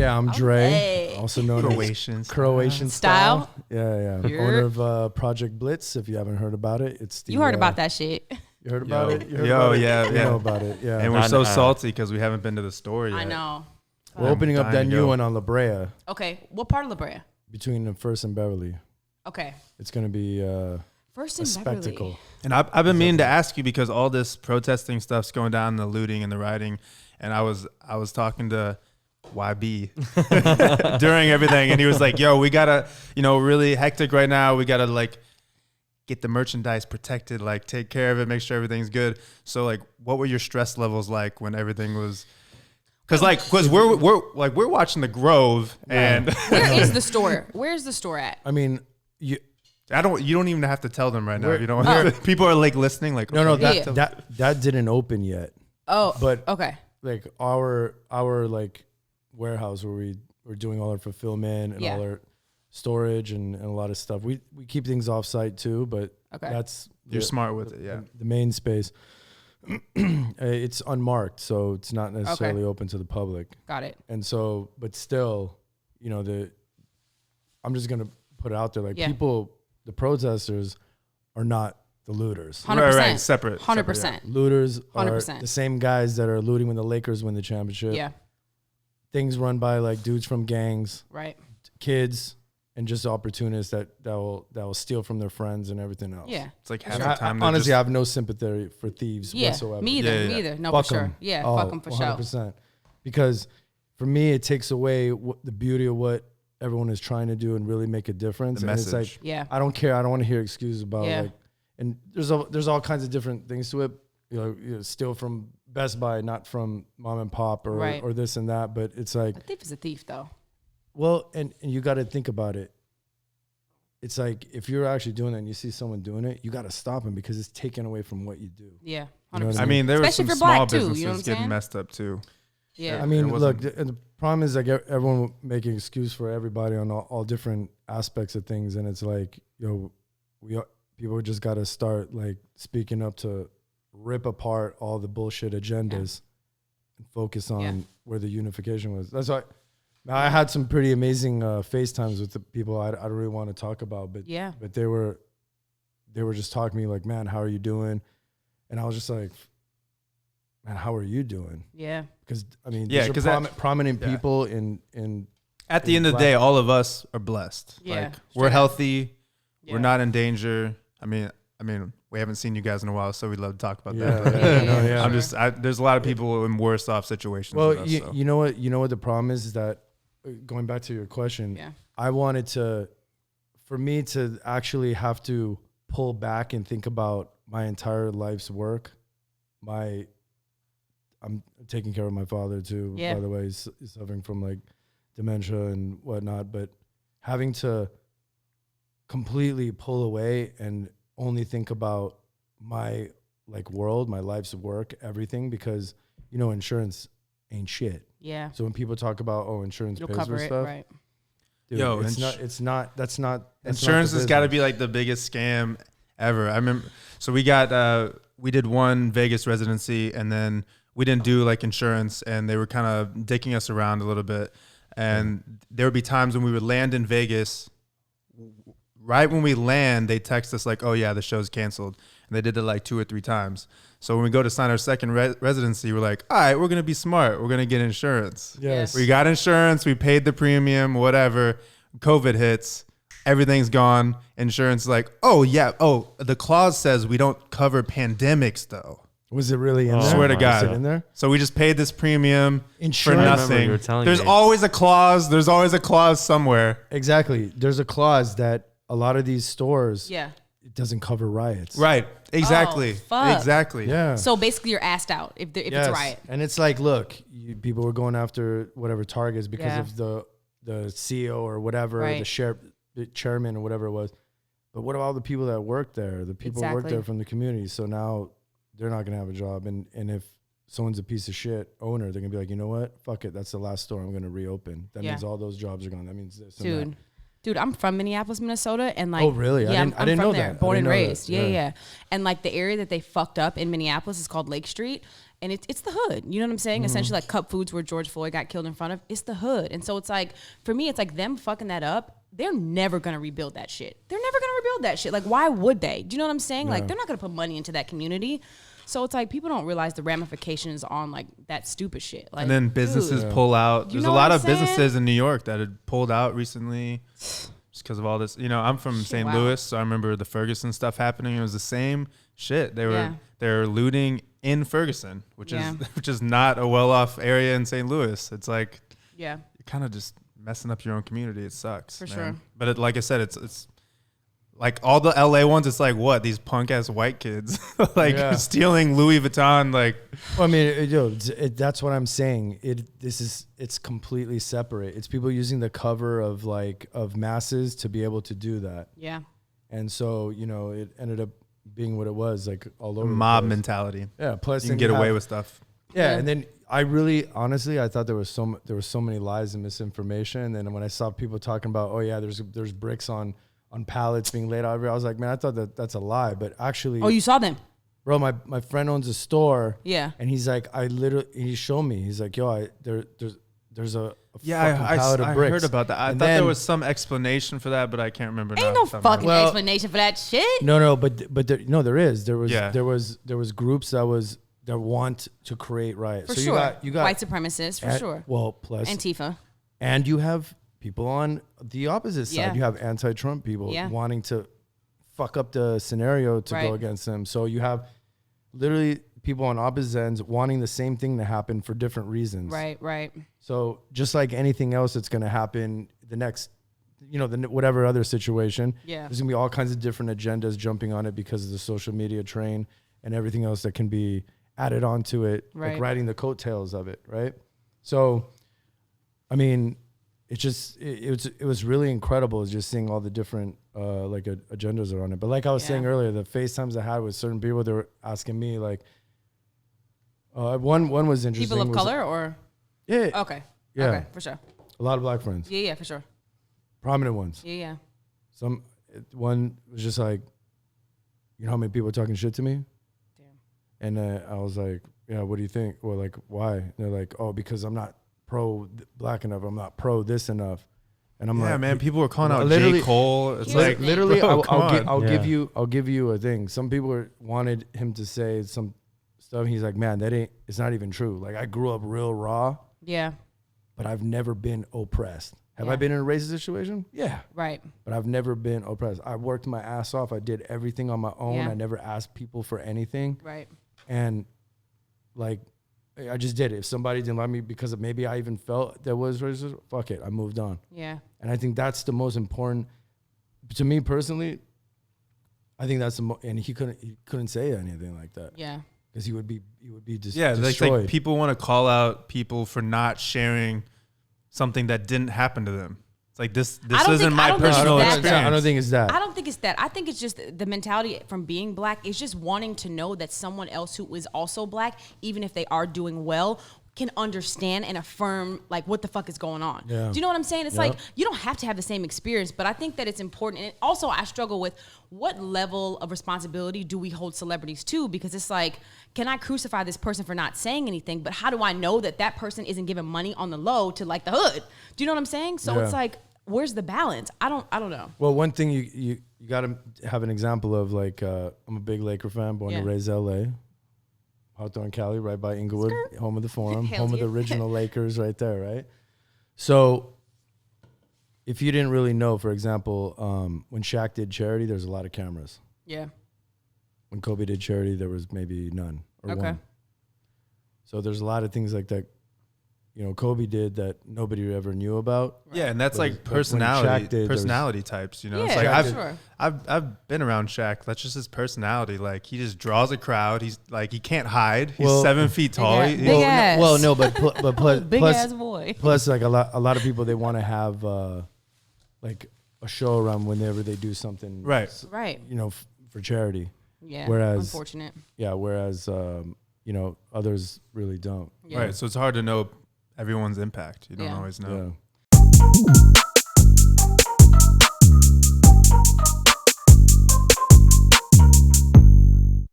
Yeah, I'm Dre, also known Croatian as Croatian Style. Yeah. You're- Owner of Project Blitz. If you haven't heard about it, it's the, You heard about that shit. You heard about it? You heard Yo, about it? yeah, You yeah. know about it, yeah. And we're so salty because we haven't been to the store yet. I know. We're opening up that new one on La Brea Okay, what part of La Brea? between the First and Beverly. Okay. It's going to be First a and spectacle. Beverly. And I've been meaning to ask you because all this protesting stuff's going down, the looting and the rioting, and I was talking to YB during everything, and he was like, "Yo, we gotta, really hectic right now. We gotta like get the merchandise protected, like take care of it, make sure everything's good." So like, what were your stress levels like when everything was? Because we're watching the Grove, and Where is the store? Where's the store at? I mean, you you don't even have to tell them right now. We're- You don't. People are like listening, like no, okay, that didn't open yet. Oh, But okay. like our like warehouse where we're doing all our fulfillment and all our storage and a lot of stuff. We keep things off site too, but that's you're smart with it, yeah. The main space. It's unmarked, so it's not necessarily open to the public. Got it. And so, but still, I'm just gonna put it out there, like people, the protesters are not the looters. 100%. Right, separate. 100%. Looters are 100%. the same guys that are looting when the Lakers win the championship. Yeah. Things run by like dudes from gangs, Right. kids, and just opportunists that will steal from their friends and everything else. Yeah. It's like half the time. Honestly, I have no sympathy for thieves whatsoever. Me either. Me either. No, Fuck for sure. 'em. Yeah, Oh, fuck them for 100%. sure. Because for me, it takes away the beauty of what everyone is trying to do and really make a difference. The and message. it's like, Yeah. I don't care. I don't want to hear excuses about Yeah. like, and there's all kinds of different things to it. Steal from Best Buy, not from mom and pop or this and that. But it's like, A thief is a thief, though. well, and you got to think about it. It's like if you're actually doing that and you see someone doing it, you got to stop them because it's taken away from what you do. Yeah. You know 100%. what I mean, there were Especially some if you're small black, too, businesses you know what I'm getting saying? messed up too. Yeah. I mean, It look, wasn't- the problem is like everyone making excuse for everybody on all different aspects of things, and it's like, people just got to start like speaking up to rip apart all the bullshit agendas and focus on where the unification was. That's why I had some pretty amazing FaceTimes with the people I don't really want to talk about, but but they were just talking to me like, man, how are you doing? And I was just like, man, how are you doing? Yeah. Because I mean, Yeah, these are prominent people in at the end of the day, all of us are blessed. Yeah, Like we're healthy, Yeah. we're not in danger. I mean, we haven't seen you guys in a while, so we'd love to talk about that. Yeah. I'm just, there's a lot of people in worse off situations. Well, than us, so. you know what the problem is that going back to your question, I wanted for me to actually have to pull back and think about my entire life's work. I'm taking care of my father too. Yeah. By the way, he's suffering from like dementia and whatnot, but having to completely pull away and only think about my like world, my life's work, everything, because insurance ain't shit. Yeah. So when people talk about insurance You'll pays cover for it, stuff, right? dude, Yo, that's not Insurance the has got to business. be like the biggest scam ever. I remember, so we did one Vegas residency, and then we didn't do like insurance, and they were kind of dicking us around a little bit. And there would be times when we would land in Vegas. Right when we land, they text us like, "Oh yeah, the show's canceled," and they did it like 2 or 3 times. So when we go to sign our second residency, we're like, "All right, we're gonna be smart. We're gonna get insurance." Yes. We got insurance. We paid the premium. Whatever. COVID hits. Everything's gone. Insurance is like, "Oh yeah. Oh, the clause says we don't cover pandemics though." Was it really in there? Swear to God. Was it in there? So we just paid this premium Insurance. for I remember nothing. you were telling There's me. always a clause. There's always a clause somewhere. Exactly. There's a clause that a lot of these stores, Yeah. it doesn't cover riots. Right. Exactly. fuck. Exactly. Yeah. So basically, you're asked out if it's a riot. And it's like, look, people were going after whatever targets because of the CEO or whatever, the chairman or whatever it was. But what about all the people that work there? The people who work there from the community. So now they're not going to have a job. And if someone's a piece of shit owner, they're going to be like, you know what? Fuck it. That's the last store I'm going to reopen. That means all those jobs are gone. That means this and Dude. that. Dude, I'm from Minneapolis, Minnesota, and like, Oh, really? Yeah, I didn't from know there, that. born I and didn't know that. raised. Yeah. And like the area that they fucked up in Minneapolis is called Lake Street, and it's the hood. You know what I'm saying? Essentially, like Cup Foods, where George Floyd got killed in front of, it's the hood. And so it's like, for me, it's like them fucking that up. They're never gonna rebuild that shit. They're never gonna rebuild that shit. Like, why would they? Do you know what I'm saying? Like, they're not gonna put money into that community. So it's like people don't realize the ramifications on like that stupid shit. Like, And then businesses dude, pull out. There's a know lot what of I'm saying? businesses in New York that had pulled out recently just because of all this. You know, I'm from St. wow. Louis, so I remember the Ferguson stuff happening. It was the same shit. They Yeah. were looting in Ferguson, which Yeah. is not a well-off area in St. Louis. It's like Yeah. you're kind of just messing up your own community. It sucks. For man. sure. But like I said, it's like all the LA ones. It's like what these punk ass white kids like Yeah. stealing Louis Vuitton. Like Well, I mean, that's what I'm saying. It's completely separate. It's people using the cover of masses to be able to do that. Yeah. And so, it ended up being what it was, like all over mob the place. mentality. Yeah. Plus, You can then get away have- with stuff. Yeah, Yeah. and then honestly, I thought there was so many lies and misinformation. And then when I saw people talking about, oh yeah, there's bricks on pallets being laid out everywhere, I was like, man, I thought that's a lie. But actually, Oh, you saw them? bro, my friend owns a store. Yeah. And he's like, he showed me. He's like, yo, there's a Yeah, fucking pallet of I bricks. heard about that. I And thought there then- was some explanation for that, but I can't remember now. Ain't no off the top of my fucking head. Well- explanation for that shit. No, but there is. There was Yeah. there was groups that want to create riots. For so sure. you got White supremacists, for sure. Well, plus Antifa. and you have people on the opposite side. Yeah. You have anti-Trump people Yeah. wanting to fuck up the scenario to Right. go against them. So you have literally people on opposite ends wanting the same thing to happen for different reasons. Right. So just like anything else that's going to happen the next, whatever other situation, Yeah. there's going to be all kinds of different agendas jumping on it because of the social media train and everything else that can be added onto it, like Right. riding the coattails of it, right? So, I mean, it was really incredible just seeing all the different agendas are on it. But like I was saying Yeah. earlier, the FaceTimes I had with certain people, they were asking me like, one was interesting. People of was- color or? Yeah. Okay. Yeah. Okay, for sure. A lot of black friends, Yeah, for sure. prominent ones. Yeah. One was just like, you know how many people are talking shit to me? Damn. And I was like, yeah, what do you think? Well, like, why? And they're like, oh, because I'm not pro black enough. I'm not pro this enough. And I'm Yeah, like, man, people were calling Well, out literally- J. Cole. It's Here's like the thing. literally, bro, I'll Yeah. give you a thing. Some people wanted him to say some stuff. He's like, man, it's not even true. Like, I grew up real raw, Yeah. but I've never been oppressed. Have I Yeah. been in a racist situation? Yeah. Right. But I've never been oppressed. I worked my ass off. I did everything on my own. Yeah. I never asked people for anything. Right. And like, I just did it. If somebody didn't like me because of maybe I even felt there was racism, fuck it. I moved on. Yeah. And I think that's the most important to me personally. I think that's and he couldn't say anything like that Yeah. because he would be just yeah, destroyed. like people want to call out people for not sharing something that didn't happen to them. It's like this I don't isn't think- I my don't think personal that's- experience. I don't think it's that. I don't think it's that. I think it's just the mentality from being black is just wanting to know that someone else who is also black, even if they are doing well, can understand and affirm like what the fuck is going on. Yeah. Do you know what I'm saying? It's Yeah. like you don't have to have the same experience, but I think that it's important. And also I struggle with what level of responsibility do we hold celebrities to? Because it's like, can I crucify this person for not saying anything? But how do I know that that person isn't giving money on the low to like the hood? Do you know what I'm saying? So Yeah. it's like, where's the balance? I don't know. Well, one thing you got to have an example of, like, I'm a big Laker fan, born Yeah. and raised LA. Hawthorne, Cali, right by Inglewood, home of the Forum, Hell home of yeah. the original Lakers right there, right? So if you didn't really know, for example, when Shaq did charity, there's a lot of cameras. Yeah. When Kobe did charity, there was maybe none or Okay. one. So there's a lot of things like that, Kobe did that nobody ever knew about. Yeah, and that's But like when Shaq personality did, there was- personality types, you know. It's Yeah, like Shaq did. sure. I've been around Shaq. That's just his personality. Like he just draws a crowd. He's like he can't hide. He's Well, 7 feet tall. Big He- ass. he's- ass. Well, no, but plus, Big plus, ass boy. plus, like a lot of people, they want to have like a show around whenever they do something, Right. Right. for charity. Yeah. Whereas- Unfortunate. Yeah, whereas others really don't. Yeah. Right. So it's hard to know everyone's impact. You don't Yeah. always know. Yeah.